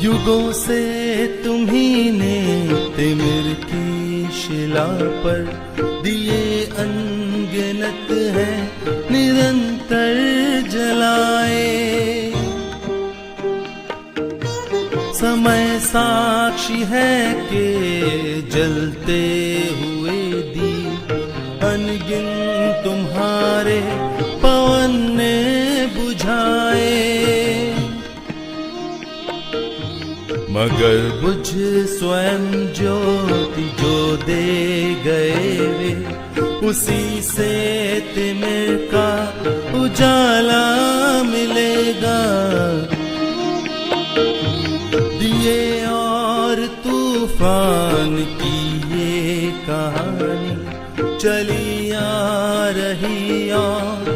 युगों से तुम्ही ने तिमिर की शिला पर दिए अनगिनत हैं निरंतर जलाए। समय साक्षी है कि जलते हुए दीप अनगिन तुम्हारे पवन ने बुझाए। मगर बुझ स्वयं ज्योति जो दे गए वे, उसी से तिमिर का उजाला मिलेगा। दिए और तूफान की ये कहानी चली आ रही और